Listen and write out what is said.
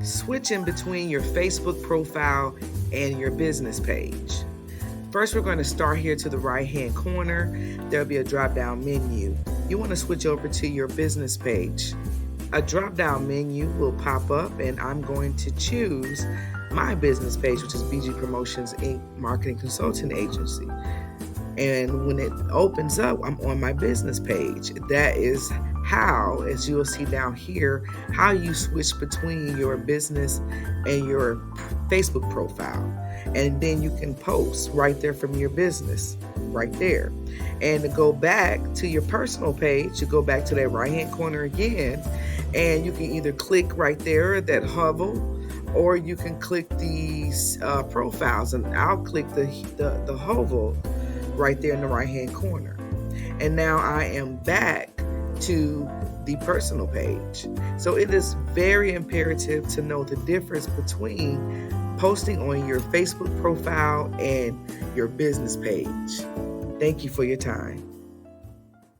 switching between your Facebook profile and your business page. First, we're going to start here to the right-hand corner. There'll be a drop-down menu. You want to switch over to your business page. A drop-down menu will pop up, and I'm going to choose my business page, which is BG Promotions Inc. Marketing Consulting Agency. And when it opens up, I'm on my business page. That is how, as you'll see down here, how you switch between your business and your Facebook profile. And then you can post right there from your business, right there. And to go back to your personal page, you go back to that right-hand corner again, and you can either click right there, that hover, or you can click these profiles, and I'll click the hover right there in the right-hand corner. And now I am back to the personal page. So it is very imperative to know the difference between posting on your Facebook profile and your business page. Thank you for your time.